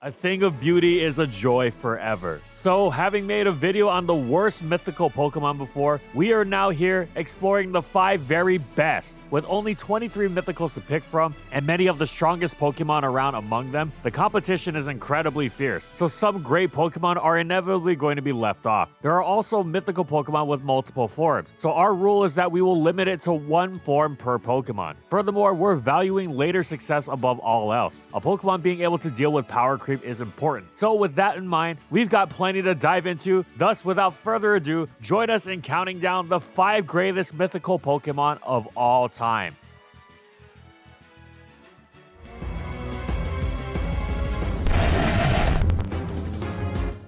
A thing of beauty is a joy forever. So, having made a video on the worst mythical Pokemon before, we are now here exploring the 5 very best. With only 23 mythicals to pick from, and many of the strongest Pokemon around among them, the competition is incredibly fierce, so some great Pokemon are inevitably going to be left off. There are also mythical Pokemon with multiple forms, so our rule is that we will limit it to 1 form per Pokemon. Furthermore, we're valuing later success above all else. A Pokemon being able to deal with power creep is important. So with that in mind, we've got plenty to dive into. Thus, without further ado, join us in counting down the 5 greatest mythical Pokemon of all time.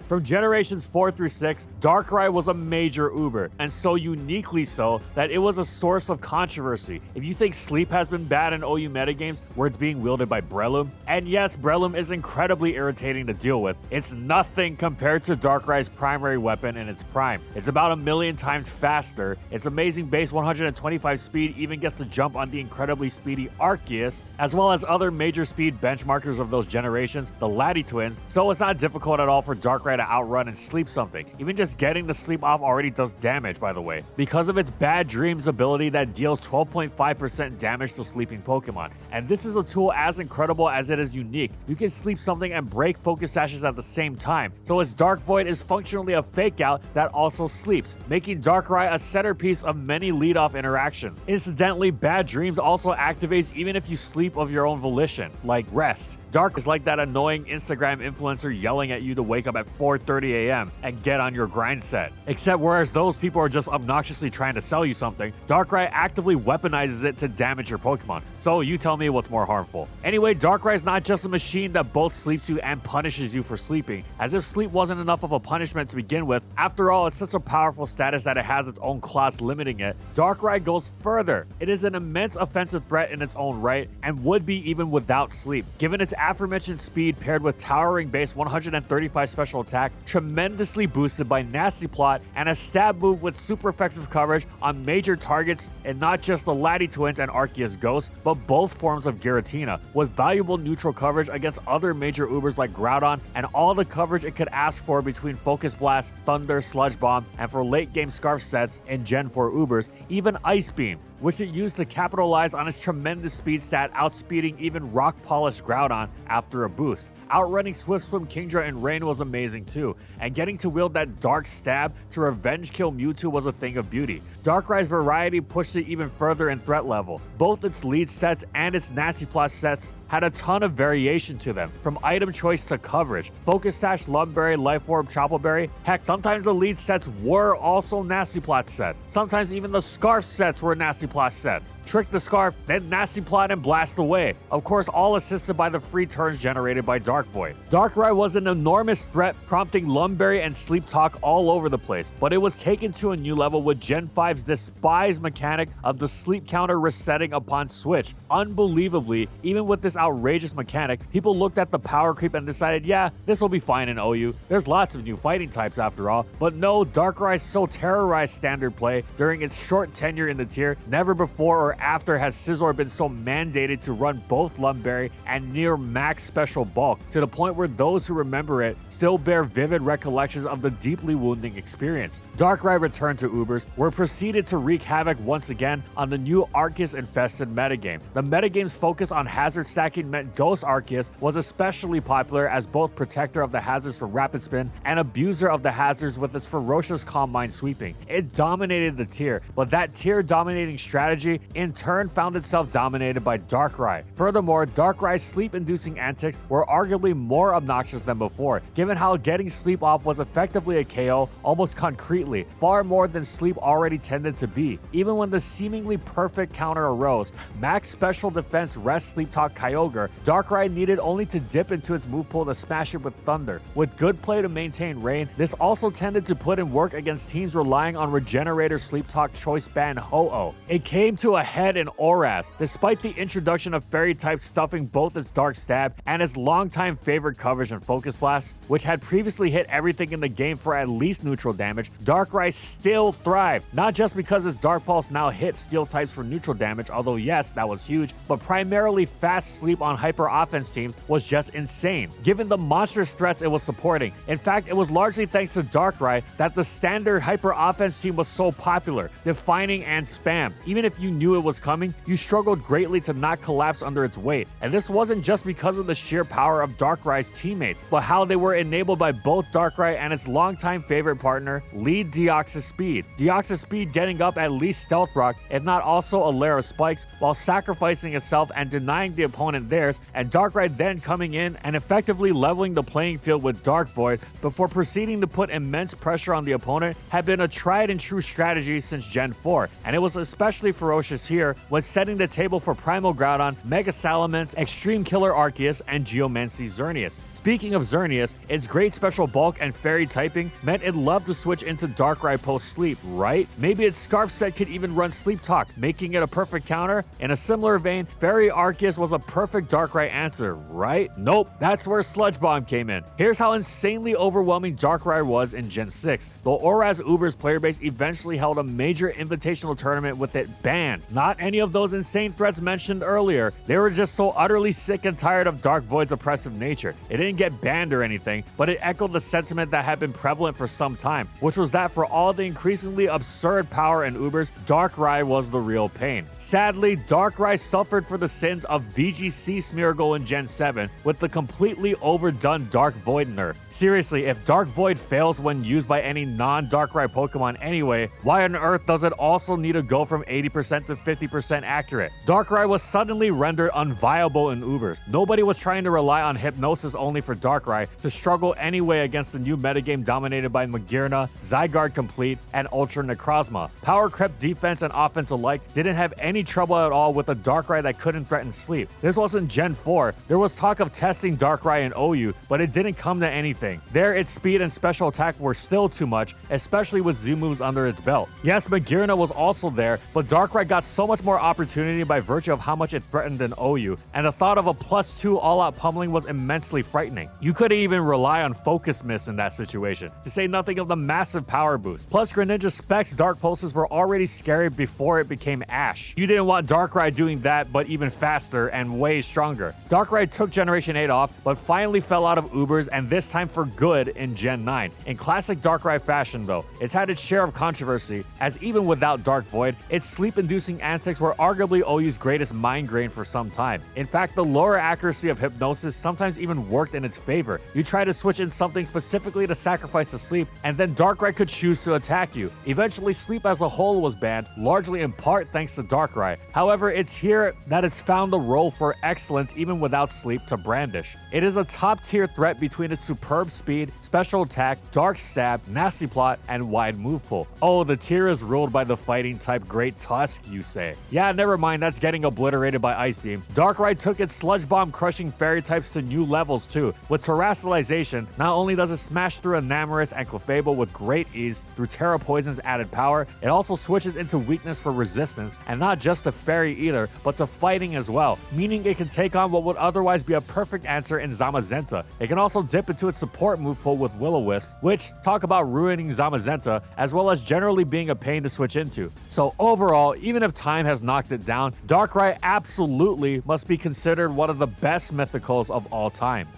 From generations 4 through 6, Darkrai was a major uber, and so uniquely so that it was a source of controversy. If you think Sleep has been bad in OU metagames where it's being wielded by Breloom, and yes, Breloom is incredibly irritating to deal with, it's nothing compared to Darkrai's primary weapon in its prime. It's about 1,000,000 times faster, its amazing base 125 speed even gets to jump on the incredibly speedy Arceus, as well as other major speed benchmarkers of those generations, the Lati twins, so it's not difficult at all for Darkrai to outrun and sleep something. Even just getting the sleep off already does damage, by the way, because of its Bad Dreams ability that deals 12.5% damage to sleeping Pokemon. And this is a tool as incredible as it is unique. You can sleep something and break focus sashes at the same time, so its Dark Void is functionally a fake out that also sleeps, making Darkrai a centerpiece of many lead-off interactions. Incidentally, Bad Dreams also activates even if you sleep of your own volition, like rest. Dark is like that annoying Instagram influencer yelling at you to wake up at 4:30 a.m. and get on your grind set. Except whereas those people are just obnoxiously trying to sell you something, Darkrai actively weaponizes it to damage your Pokemon. So you tell me what's more harmful. Anyway, Darkrai is not just a machine that both sleeps you and punishes you for sleeping, as if sleep wasn't enough of a punishment to begin with. After all, it's such a powerful status that it has its own class limiting it. Darkrai goes further. It is an immense offensive threat in its own right, and would be even without sleep. Given its aforementioned speed paired with towering base 135 special attack, tremendously boosted by Nasty Plot, and a stab move with super effective coverage on major targets, and not just the Lati twins and Arceus Ghost, but both forms of Giratina, with valuable neutral coverage against other major ubers like Groudon, and all the coverage it could ask for between Focus Blast, Thunder, Sludge Bomb, and for late game Scarf sets in Gen 4 ubers, even Ice Beam, which it used to capitalize on its tremendous speed stat, outspeeding even rock-polished Groudon after a boost. Outrunning Swift Swim Kingdra in Rain was amazing too, and getting to wield that Dark Stab to revenge kill Mewtwo was a thing of beauty. Darkrai's variety pushed it even further in threat level. Both its lead sets and its Nasty Plot sets had a ton of variation to them, from item choice to coverage. Focus Sash, Lumberry, Life Orb, Chapel Berry. Heck, sometimes the lead sets were also Nasty Plot sets. Sometimes even the Scarf sets were Nasty Plot sets. Trick the Scarf, then Nasty Plot and blast away. Of course, all assisted by the free turns generated by Dark Void. Darkrai was an enormous threat, prompting Lumberry and Sleep Talk all over the place, but it was taken to a new level with Gen 5's despised mechanic of the sleep counter resetting upon switch. Unbelievably, even with this outrageous mechanic, people looked at the power creep and decided, yeah, this will be fine in OU. There's lots of new fighting types after all. But no, Darkrai so terrorized standard play during its short tenure in the tier. Never before or after has Scizor been so mandated to run both Lumberry and near max special bulk, to the point where those who remember it still bear vivid recollections of the deeply wounding experience. Darkrai returned to Ubers, where it proceeded to wreak havoc once again on the new Arceus-infested metagame. The metagame's focus on hazard stacking meant Ghost Arceus was especially popular as both protector of the hazards for rapid spin and abuser of the hazards with its ferocious Calm Mind sweeping. It dominated the tier, but that tier-dominating strategy in turn found itself dominated by Darkrai. Furthermore, Darkrai's sleep-inducing antics were arguably more obnoxious than before, given how getting sleep off was effectively a KO almost concretely, far more than sleep already tended to be. Even when the seemingly perfect counter arose, max special defense rest Sleep Talk Kyogre, Darkrai needed only to dip into its move pool to smash it with Thunder. With good play to maintain Rain, this also tended to put in work against teams relying on Regenerator Sleep Talk Choice Band Ho-Oh. It came to a head in Oras, despite the introduction of Fairy types stuffing both its Dark Stab and its longtime favorite coverage and Focus Blast, which had previously hit everything in the game for at least neutral damage. Darkrai still thrived, not just because its Dark Pulse now hit steel types for neutral damage, although yes, that was huge, but primarily fast sleep on hyper offense teams was just insane, given the monstrous threats it was supporting. In fact, it was largely thanks to Darkrai that the standard hyper offense team was so popular, defining and spammed. Even if you knew it was coming, you struggled greatly to not collapse under its weight. And this wasn't just because of the sheer power of Darkrai's teammates, but how they were enabled by both Darkrai and its longtime favorite partner, lead Deoxys Speed. Deoxys Speed getting up at least Stealth Rock, if not also a layer of spikes, while sacrificing itself and denying the opponent theirs, and Darkrai then coming in and effectively leveling the playing field with Dark Void before proceeding to put immense pressure on the opponent had been a tried and true strategy since Gen 4, and it was especially ferocious here when setting the table for Primal Groudon, Mega Salamence, Extreme Killer Arceus, and Geomancy Xerneas. Speaking of Xerneas, its great special bulk and fairy typing meant it loved to switch into Darkrai post-sleep, right? Maybe its Scarf set could even run Sleep Talk, making it a perfect counter? In a similar vein, Fairy Arceus was a perfect Darkrai answer, right? Nope, that's where Sludge Bomb came in. Here's how insanely overwhelming Darkrai was in Gen 6. The Oraz Uber's player base eventually held a major invitational tournament with it banned. Not any of those insane threats mentioned earlier. They were just so utterly sick and tired of Dark Void's oppressive nature. It didn't get banned or anything, but it echoed the sentiment that had been prevalent for some time, which was that for all the increasingly absurd power in Ubers, Darkrai was the real pain. Sadly, Darkrai suffered for the sins of VGC Smeargle in Gen 7 with the completely overdone Dark Void nerf. Seriously, if Dark Void fails when used by any non-Darkrai Pokemon anyway, why on earth does it also need to go from 80% to 50% accurate? Darkrai was suddenly rendered unviable in Ubers. Nobody was trying to rely on Hypnosis only for Darkrai to struggle anyway against the new metagame dominated by Magearna, Zygarde Complete, and Ultra Necrozma. Power crept defense and offense alike didn't have any trouble at all with a Darkrai that couldn't threaten sleep. This wasn't Gen 4. There was talk of testing Darkrai in OU, but it didn't come to anything. There, its speed and special attack were still too much, especially with Z moves under its belt. Yes, Magearna was also there, but Darkrai got so much more opportunity by virtue of how much it threatened in OU, and the thought of a +2 all-out pummeling was immensely frightening. You couldn't even rely on Focus Miss in that situation, to say nothing of the massive power boost. Plus, Greninja Specs Dark Pulses were already scary before it became Ash. You didn't want Darkrai doing that, but even faster and way stronger. Darkrai took Generation 8 off, but finally fell out of Ubers, and this time for good in Gen 9. In classic Darkrai fashion though, it's had its share of controversy, as even without Dark Void, its sleep-inducing antics were arguably OU's greatest mind grain for some time. In fact, the lower accuracy of Hypnosis sometimes even worked in its favor. You try to switch in something specifically to sacrifice the sleep, and then Darkrai could choose to attack you. Eventually, sleep as a whole was banned, largely in part thanks to Darkrai. However, it's here that it's found a role for excellence even without sleep to brandish. It is a top-tier threat between its superb speed, special attack, dark stab, nasty plot, and wide move pool. Oh, the tier is ruled by the fighting type Great Tusk, you say. Yeah, never mind, that's getting obliterated by Ice Beam. Darkrai took its Sludge Bomb crushing fairy types to new levels too. With Terastallization, not only does it smash through Enamorus and Clefable with great ease through Terra Poison's added power, it also switches into weakness for resistance, and not just to fairy either, but to fighting as well, meaning it can take on what would otherwise be a perfect answer in Zamazenta. It can also dip into its support move pool with Will-O-Wisp, which, talk about ruining Zamazenta, as well as generally being a pain to switch into. So overall, even if time has knocked it down, Darkrai absolutely must be considered one of the best mythicals of all time.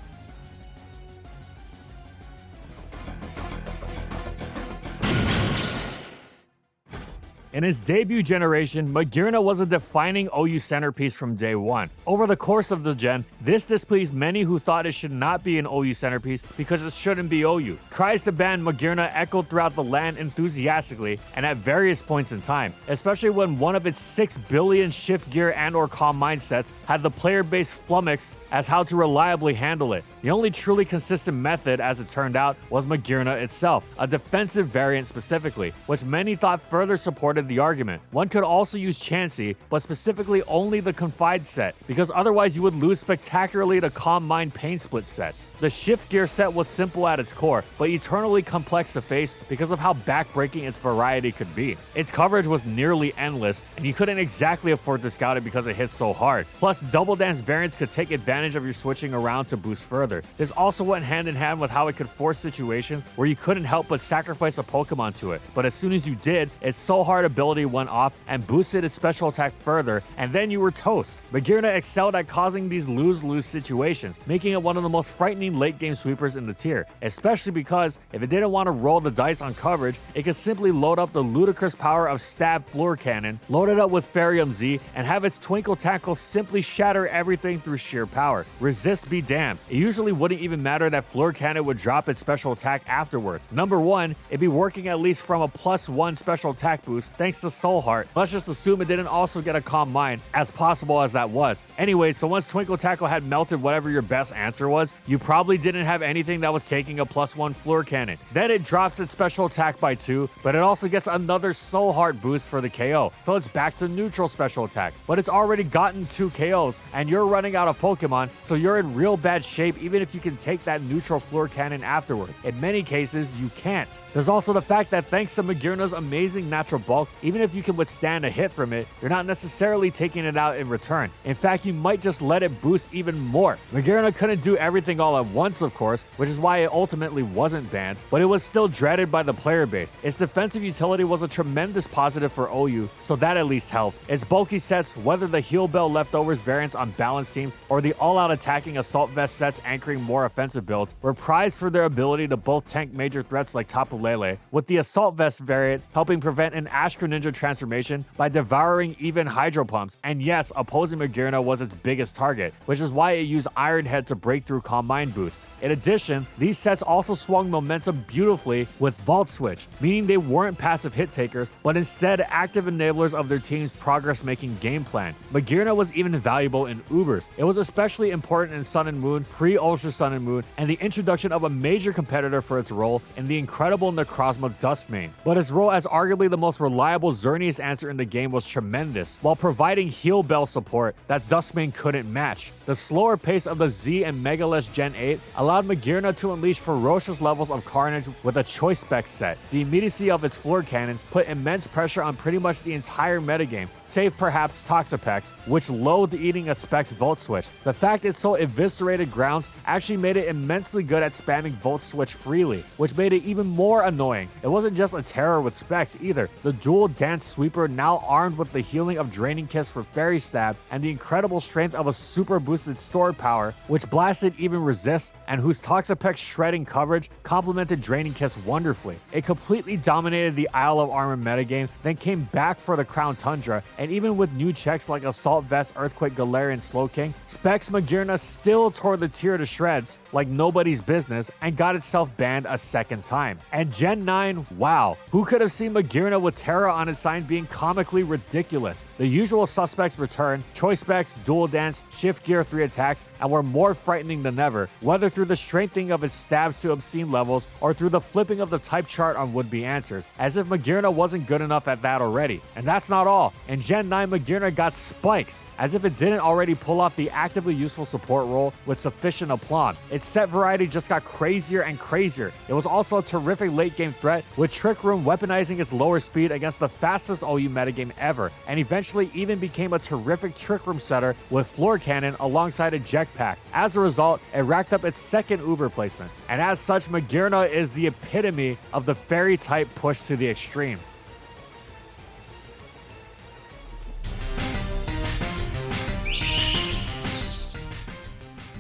In its debut generation, Magearna was a defining OU centerpiece from day one. Over the course of the gen, this displeased many who thought it should not be an OU centerpiece because it shouldn't be OU. Cries to ban Magearna echoed throughout the land enthusiastically and at various points in time, especially when one of its 6 billion shift gear and or calm mindsets had the player base flummoxed as how to reliably handle it. The only truly consistent method, as it turned out, was Magearna itself, a defensive variant specifically, which many thought further supported of the argument. One could also use Chansey, but specifically only the Confide set, because otherwise you would lose spectacularly to Calm Mind Pain Split sets. The Shift Gear set was simple at its core, but eternally complex to face because of how backbreaking its variety could be. Its coverage was nearly endless, and you couldn't exactly afford to scout it because it hits so hard. Plus, Double Dance variants could take advantage of your switching around to boost further. This also went hand in hand with how it could force situations where you couldn't help but sacrifice a Pokemon to it. But as soon as you did, its So Hard ability went off and boosted its special attack further, and then you were toast. Magearna excelled at causing these lose-lose situations, making it one of the most frightening late-game sweepers in the tier, especially because if it didn't want to roll the dice on coverage, it could simply load up the ludicrous power of Stab Floor Cannon, load it up with Ferium Z, and have its Twinkle Tackle simply shatter everything through sheer power. Resist be damned. It usually wouldn't even matter that Floor Cannon would drop its special attack afterwards. Number one, it'd be working at least from a +1 special attack boost thanks to Soul Heart. Let's just assume it didn't also get a Calm Mind, as possible as that was. Anyway, so once Twinkle Tackle had melted whatever your best answer was, you probably didn't have anything that was taking a +1 Floor Cannon. Then it drops its special attack by 2, but it also gets another Soul Heart boost for the KO, so it's back to neutral special attack. But it's already gotten 2 KOs, and you're running out of Pokemon, so you're in real bad shape even if you can take that neutral Floor Cannon afterward. In many cases, you can't. There's also the fact that thanks to Magearna's amazing natural bulk, even if you can withstand a hit from it, you're not necessarily taking it out in return. In fact, you might just let it boost even more. Magearna couldn't do everything all at once, of course, which is why it ultimately wasn't banned, but it was still dreaded by the player base. Its defensive utility was a tremendous positive for OU, so that at least helped. Its bulky sets, whether the Heal Bell Leftovers variants on balance teams or the all-out attacking Assault Vest sets anchoring more offensive builds, were prized for their ability to both tank major threats like Tapu Lele, with the Assault Vest variant helping prevent an Ash Greninja transformation by devouring even Hydro Pumps, and yes, opposing Magearna was its biggest target, which is why it used Iron Head to break through Calm Mind boosts. In addition, these sets also swung momentum beautifully with Vault Switch, meaning they weren't passive hit takers, but instead active enablers of their team's progress-making game plan. Magearna was even valuable in Ubers. It was especially important in Sun and Moon, pre-Ultra Sun and Moon, and the introduction of a major competitor for its role in the incredible Necrozma Duskmane. But its role as arguably the most reliable Xerneas answer in the game was tremendous, while providing Heal Bell support that Duskmane couldn't match. The slower pace of the Z and Megalith Gen 8 allowed Magearna to unleash ferocious levels of carnage with a Choice Spec set. The immediacy of its Floor Cannons put immense pressure on pretty much the entire metagame, save perhaps Toxapex, which loathed eating a Spec's Volt Switch. The fact it so eviscerated grounds actually made it immensely good at spamming Volt Switch freely, which made it even more annoying. It wasn't just a terror with Specs either. The dual Dance Sweeper, now armed with the healing of Draining Kiss for Fairy Stab and the incredible strength of a super boosted Stored Power, which blasted even Resist, and whose Toxapex shredding coverage complemented Draining Kiss wonderfully. It completely dominated the Isle of Armor metagame, then came back for the Crown Tundra, and even with new checks like Assault Vest, Earthquake, Galarian, Slowking, Specs Magearna still tore the tier to shreds like nobody's business and got itself banned a second time. And Gen 9, wow, who could have seen Magearna with Terra on its sign being comically ridiculous? The usual suspects returned, Choice Specs, Dual Dance, Shift Gear 3 attacks, and were more frightening than ever, whether through the strengthening of its stabs to obscene levels or through the flipping of the type chart on would-be answers, as if Magearna wasn't good enough at that already. And that's not all. In Gen 9, Magearna got Spikes, as if it didn't already pull off the actively useful support role with sufficient aplomb. Its set variety just got crazier and crazier. It was also a terrific late-game threat, with Trick Room weaponizing its lower speed against the fastest OU metagame ever, and eventually even became a terrific Trick Room setter with Floor Cannon alongside a Jetpack. As a result, it racked up its second Uber placement, and as such, Magearna is the epitome of the Fairy type push to the extreme.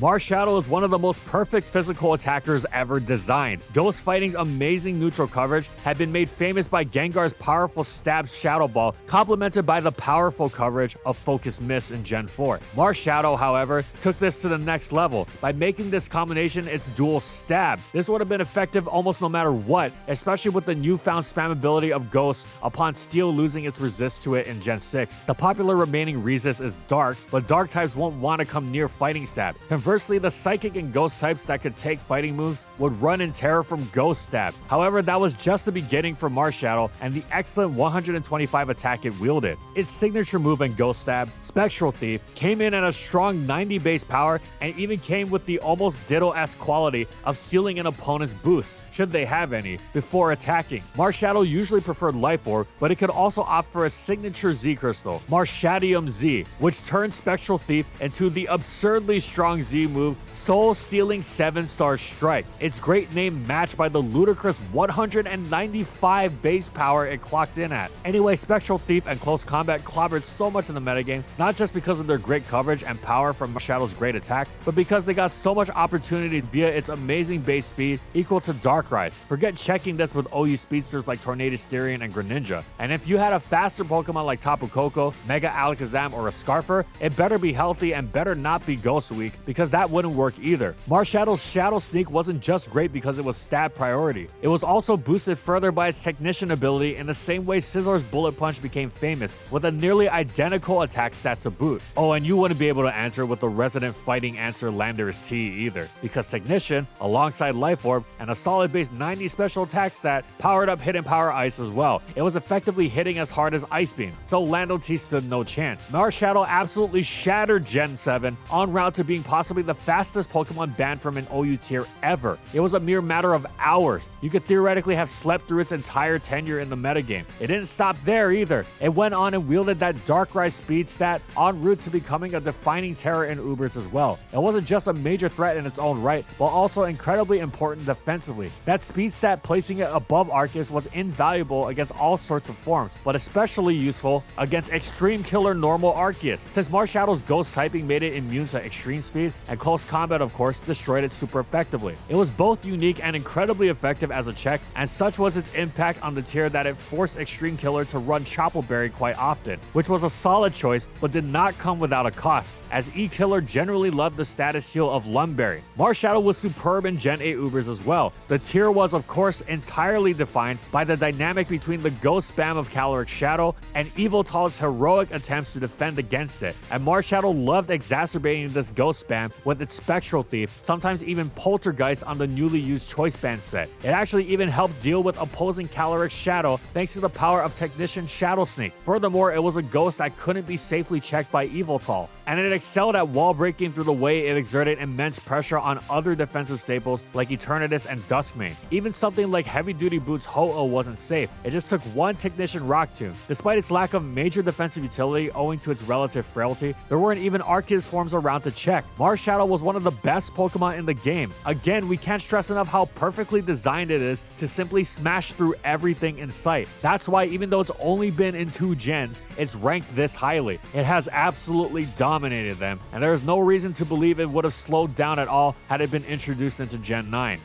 Marshadow is one of the most perfect physical attackers ever designed. Ghost Fighting's amazing neutral coverage had been made famous by Gengar's powerful stab Shadow Ball, complemented by the powerful coverage of Focus Miss in Gen 4. Marshadow, however, took this to the next level by making this combination its dual stab. This would have been effective almost no matter what, especially with the newfound spammability of Ghost upon Steel losing its resist to it in Gen 6. The popular remaining resist is Dark, but Dark types won't want to come near Fighting Stab. Conversely, the Psychic and Ghost types that could take fighting moves would run in terror from Ghost Stab. However, that was just the beginning for Marshadow and the excellent 125 attack it wielded. Its signature move in Ghost Stab, Spectral Thief, came in at a strong 90 base power and even came with the almost Ditto-esque quality of stealing an opponent's boost, should they have any, before attacking. Marshadow usually preferred Life Orb, but it could also opt for a signature Z Crystal, Marshadium Z, which turned Spectral Thief into the absurdly strong Z move, Soul Stealing 7-star Strike. Its great name matched by the ludicrous 195 base power it clocked in at. Anyway, Spectral Thief and Close Combat clobbered so much in the metagame, not just because of their great coverage and power from Marshadow's great attack, but because they got so much opportunity via its amazing base speed equal to Darkrai. Forget checking this with OU speedsters like Tornadus Therian and Greninja. And if you had a faster Pokemon like Tapu Koko, Mega Alakazam, or a Scarfer, it better be healthy and better not be Ghost Weak, because that wouldn't work either. Marshadow's Shadow Sneak wasn't just great because it was stab priority. It was also boosted further by its Technician ability in the same way Scizor's Bullet Punch became famous, with a nearly identical attack stat to boot. Oh, and you wouldn't be able to answer with the resident fighting answer Landorus T either, because Technician, alongside Life Orb, and a solid base 90 special attack stat, powered up Hidden Power Ice as well. It was effectively hitting as hard as Ice Beam, so Lando T stood no chance. Marshadow absolutely shattered Gen 7, en route to being possibly the fastest Pokemon banned from an OU tier ever. It was a mere matter of hours. You could theoretically have slept through its entire tenure in the metagame. It didn't stop there either. It went on and wielded that Darkrai speed stat en route to becoming a defining terror in Ubers as well. It wasn't just a major threat in its own right, but also incredibly important defensively. That speed stat placing it above Arceus was invaluable against all sorts of forms, but especially useful against Extreme Killer normal Arceus, since Marshadow's Ghost typing made it immune to extreme speed, and Close Combat of course destroyed it super effectively. It was both unique and incredibly effective as a check, and such was its impact on the tier that it forced Extreme Killer to run Chapel Berry quite often, which was a solid choice but did not come without a cost, as E-Killer generally loved the status seal of Lumberry. Marshadow was superb in Gen 8 Ubers as well. The tier was of course entirely defined by the dynamic between the Ghost spam of Caloric Shadow and Eviltal's heroic attempts to defend against it, and Marshadow loved exacerbating this Ghost spam with its Spectral Thief, sometimes even Poltergeist on the newly used Choice Band set. It actually even helped deal with opposing Caloric Shadow thanks to the power of Technician Shadow Sneak. Furthermore, it was a Ghost that couldn't be safely checked by Eviltal, and it excelled at wall breaking through the way it exerted immense pressure on other defensive staples like Eternatus and Duskmane. Even something like Heavy Duty Boots Ho-Oh wasn't safe. It just took one Technician Rock Tomb. Despite its lack of major defensive utility owing to its relative frailty, there weren't even Arceus forms around to check. Marshadow was one of the best Pokemon in the game. Again, we can't stress enough how perfectly designed it is to simply smash through everything in sight. That's why even though it's only been in 2 gens, it's ranked this highly. It has absolutely dominated them, and there is no reason to believe it would have slowed down at all had it been introduced into Gen 9.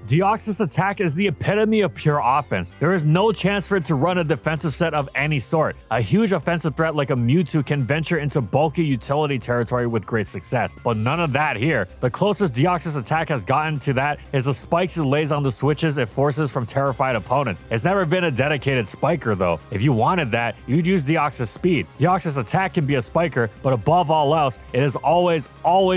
Deoxys attack is the epitome of pure offense. There is no chance for it to run a defensive set of any sort. A huge offensive threat like a Mewtwo can venture into bulky utility territory with great success, but none of that here. The closest Deoxys attack has gotten to that is the spikes it lays on the switches it forces from terrified opponents. It's never been a dedicated spiker though. If you wanted that, you'd use Deoxys speed. Deoxys attack can be a spiker, but above all else, it is always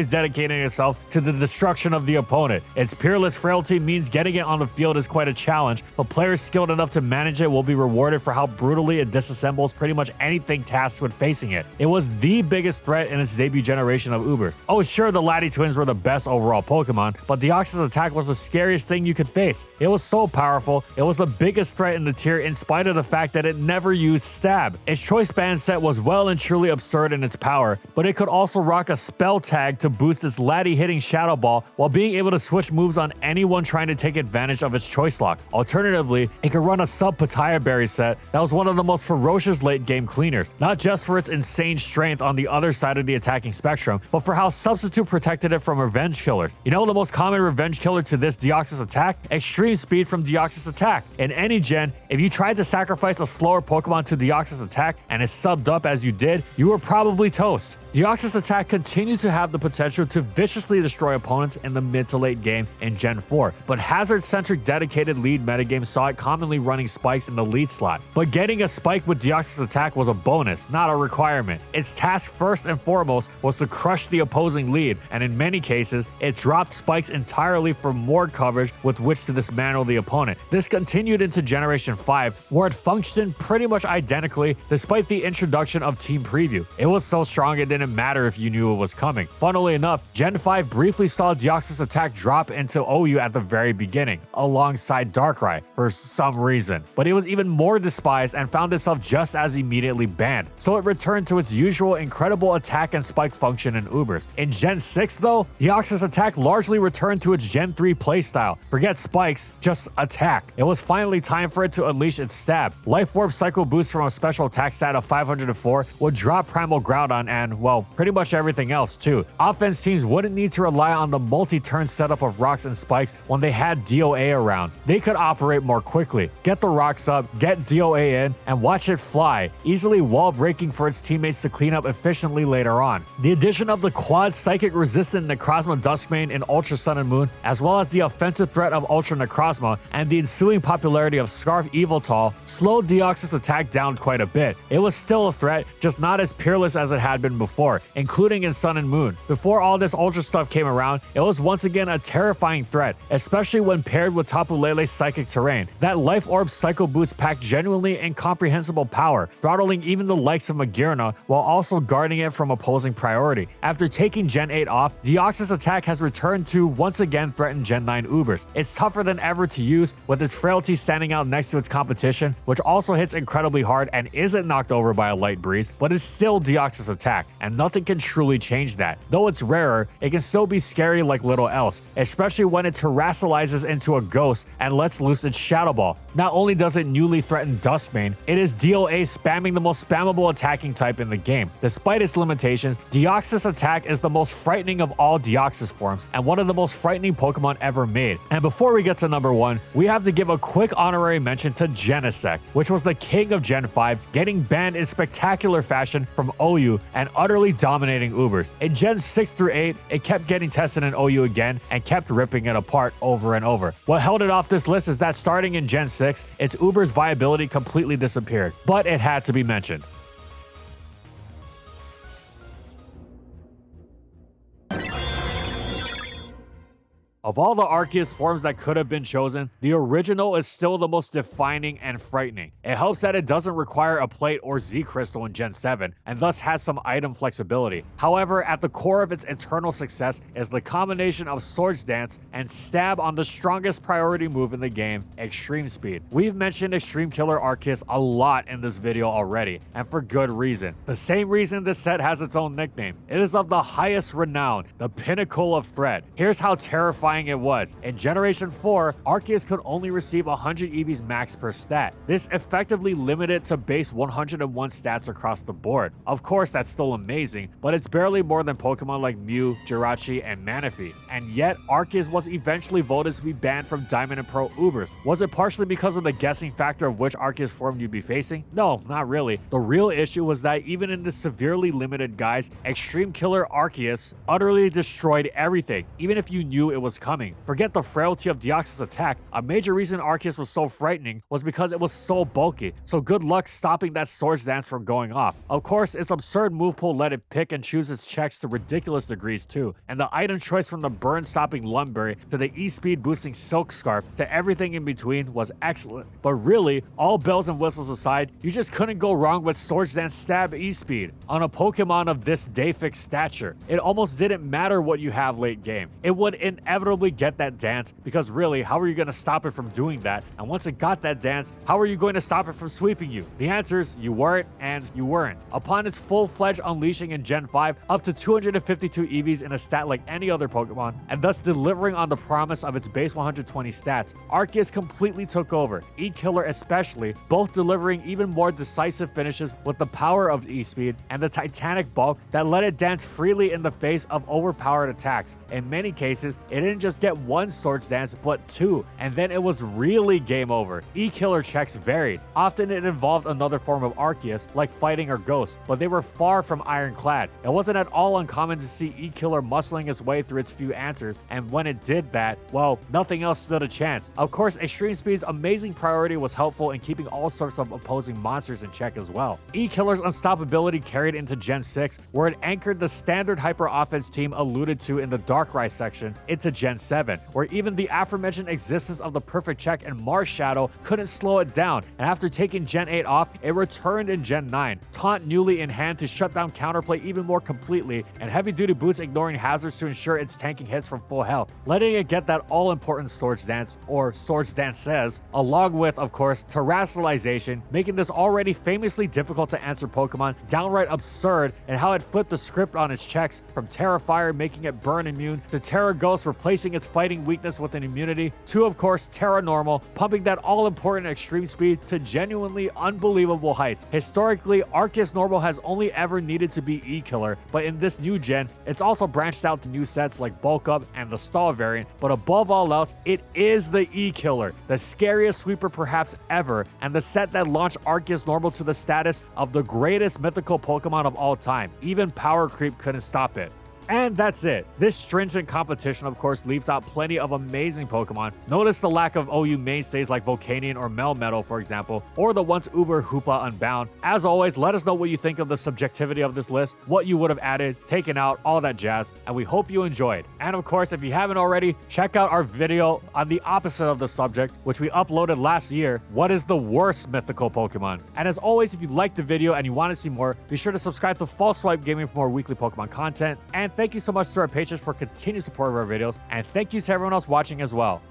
dedicating itself to the destruction of the opponent. Its peerless frailty means getting it on the field is quite a challenge, but players skilled enough to manage it will be rewarded for how brutally it disassembles pretty much anything tasked with facing it. It was the biggest threat in its debut generation of Ubers. Oh sure, the Laddie twins were the best overall Pokemon, but Deoxys attack was the scariest thing you could face. It was so powerful, it was the biggest threat in the tier in spite of the fact that it never used stab. Its Choice Band set was well and truly absurd in its power, but it could also rock a spell tag to boost its Laddie hitting Shadow Ball while being able to switch moves on anyone trying to take advantage of its Choice Lock. Alternatively, it could run a sub Pataya Berry set that was one of the most ferocious late game cleaners, not just for its insane strength on the other side of the attacking spectrum, but for how Substitute protected it from Revenge Killers. You know the most common Revenge Killer to this Deoxys attack? Extreme Speed from Deoxys attack. In any gen, if you tried to sacrifice a slower Pokemon to Deoxys attack and it subbed up as you did, you were probably toast. Deoxys attack continues to have the potential to viciously destroy opponents in the mid to late game in Gen 4, but hazard-centric dedicated lead metagame saw it commonly running spikes in the lead slot. But getting a spike with Deoxys attack was a bonus, not a requirement. Its task first and foremost was to crush the opposing lead, and in many cases, it dropped spikes entirely for more coverage with which to dismantle the opponent. This continued into Generation 5, where it functioned pretty much identically despite the introduction of Team Preview. It was so strong it didn't matter if you knew it was coming. Funnily enough, Gen 5 briefly saw Deoxys attack drop into OU at the very beginning, alongside Darkrai, for some reason. But it was even more despised and found itself just as immediately banned, so it returned to its usual incredible attack and spike function in Ubers. In Gen 6 though, Deoxys attack largely returned to its Gen 3 playstyle. Forget spikes, just attack. It was finally time for it to unleash its stab. Life Orb Cycle Boost from a special attack stat of 504 would drop Primal Groudon and, well, pretty much everything else too. Offense teams wouldn't need to rely on the multi-turn setup of rocks and spikes when they had DOA around. They could operate more quickly, get the rocks up, get DOA in, and watch it fly, easily wall breaking for its teammates to clean up efficiently later on. The addition of the quad psychic resistant Necrozma Duskmane in Ultra Sun and Moon, as well as the offensive threat of Ultra Necrozma and the ensuing popularity of Scarf Yveltal, slowed Deoxys attack down quite a bit. It was still a threat, just not as peerless as it had been before, including in Sun and Moon. Before all this Ultra stuff came around, it was once again a terrifying threat, especially when paired with Tapu Lele's Psychic Terrain. That Life Orb Psycho Boost packed genuinely incomprehensible power, throttling even the likes of Magearna while also guarding it from opposing priority. After taking Gen 8 off, Deoxys attack has returned to once again threaten Gen 9 Ubers. It's tougher than ever to use, with its frailty standing out next to its competition, which also hits incredibly hard and isn't knocked over by a light breeze, but is still Deoxys attack, and nothing can truly change that. Though it's rarer, it can still be scary like little else, especially when it terrestrializes into a ghost and lets loose its Shadow Ball. Not only does it newly threaten Duskmane, it is DOA spamming the most spammable attacking type in the game. Despite its limitations, Deoxys attack is the most frightening of all Deoxys forms and one of the most frightening Pokemon ever made. And before we get to number 1, we have to give a quick honorary mention to Genesect, which was the king of Gen 5, getting banned in spectacular fashion from OU and utterly dominating Ubers. In Gen 6 through 8, it kept getting tested in OU again and kept ripping it apart over and over. What held it off this list is that starting in Gen 6, its Uber's viability completely disappeared, but it had to be mentioned. Of all the Arceus forms that could have been chosen, the original is still the most defining and frightening. It helps that it doesn't require a plate or Z Crystal in Gen 7, and thus has some item flexibility. However, at the core of its eternal success is the combination of Swords Dance and Stab on the strongest priority move in the game, Extreme Speed. We've mentioned Extreme Killer Arceus a lot in this video already, and for good reason. The same reason this set has its own nickname. It is of the highest renown, the pinnacle of threat. Here's how terrifying it was. In Generation 4, Arceus could only receive 100 EVs max per stat. This effectively limited to base 101 stats across the board. Of course, that's still amazing, but it's barely more than Pokemon like Mew, Jirachi, and Manaphy. And yet, Arceus was eventually voted to be banned from Diamond and Pearl Ubers. Was it partially because of the guessing factor of which Arceus form you'd be facing? No, not really. The real issue was that even in the severely limited guise, Extreme Killer Arceus utterly destroyed everything, even if you knew it was coming. Forget the frailty of Deoxys attack. A major reason Arceus was so frightening was because it was so bulky, so good luck stopping that Swords Dance from going off. Of course, its absurd move pool let it pick and choose its checks to ridiculous degrees too, and the item choice from the burn stopping Lumberry to the E-speed boosting Silk Scarf to everything in between was excellent. But really, all bells and whistles aside, you just couldn't go wrong with Swords Dance Stab E-speed on a Pokemon of this day-fix stature. It almost didn't matter what you have late game. It would inevitably get that dance, because really, how are you going to stop it from doing that? And once it got that dance, how are you going to stop it from sweeping you? The answer is you weren't, and you weren't. Upon its full-fledged unleashing in Gen 5, up to 252 EVs in a stat like any other Pokemon, and thus delivering on the promise of its base 120 stats, Arceus completely took over, E-Killer especially, both delivering even more decisive finishes with the power of E-Speed and the titanic bulk that let it dance freely in the face of overpowered attacks. In many cases, it didn't just get one Swords Dance, but two, and then it was really game over. E-Killer checks varied. Often it involved another form of Arceus, like fighting or Ghost, but they were far from ironclad. It wasn't at all uncommon to see E-Killer muscling its way through its few answers, and when it did that, well, nothing else stood a chance. Of course, Extreme Speed's amazing priority was helpful in keeping all sorts of opposing monsters in check as well. E-Killer's unstoppability carried into Gen 6, where it anchored the standard hyper offense team alluded to in the Darkrai section into Gen 7, where even the aforementioned existence of the perfect check and Mars Shadow couldn't slow it down, and after taking Gen 8 off, it returned in Gen 9, Taunt newly in hand to shut down counterplay even more completely, and heavy duty boots ignoring hazards to ensure it's tanking hits from full health, letting it get that all-important Swords Dance, or Swords Dances, along with, of course, Terrestrialization, making this already famously difficult to answer Pokemon downright absurd, and how it flipped the script on its checks, from Terra Fire making it burn immune, to Terra Ghost replacing its fighting weakness with an immunity, to of course Terra Normal, pumping that all-important Extreme Speed to genuinely unbelievable heights. Historically, Arceus Normal has only ever needed to be E-Killer, but in this new gen, it's also branched out to new sets like Bulk Up and the Stall variant, but above all else, it is the E-Killer, the scariest sweeper perhaps ever, and the set that launched Arceus Normal to the status of the greatest mythical Pokemon of all time. Even power creep couldn't stop it. And that's it. This stringent competition, of course, leaves out plenty of amazing Pokemon. Notice the lack of OU mainstays like Volcanion or Melmetal, for example, or the once uber Hoopa Unbound. As always, let us know what you think of the subjectivity of this list, what you would have added, taken out, all that jazz, and we hope you enjoyed. And of course, if you haven't already, check out our video on the opposite of the subject, which we uploaded last year. What is the worst mythical Pokemon? And as always, if you liked the video and you want to see more, be sure to subscribe to False Swipe Gaming for more weekly Pokemon content. And thank you so much to our patrons for continued support of our videos, and thank you to everyone else watching as well.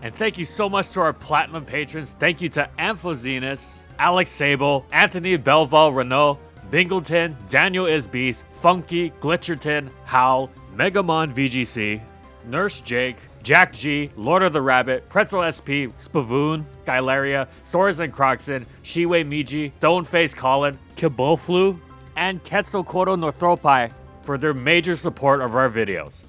And thank you so much to our Platinum patrons. Thank you to Amphozenus, Alex Sable, Anthony Belval Renault, Bingleton, Daniel Isbeast, Funky, Glitcherton, Howl, Megamon VGC, Nurse Jake, Jack G, Lord of the Rabbit, Pretzel SP, Spavoon, Gylaria, Soros and Croxon, Shiwei Miji, Stoneface Colin, Kiboflu, and Quetzalcoatl Northropi for their major support of our videos.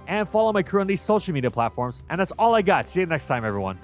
And follow my crew on these social media platforms. And that's all I got. See you next time, everyone.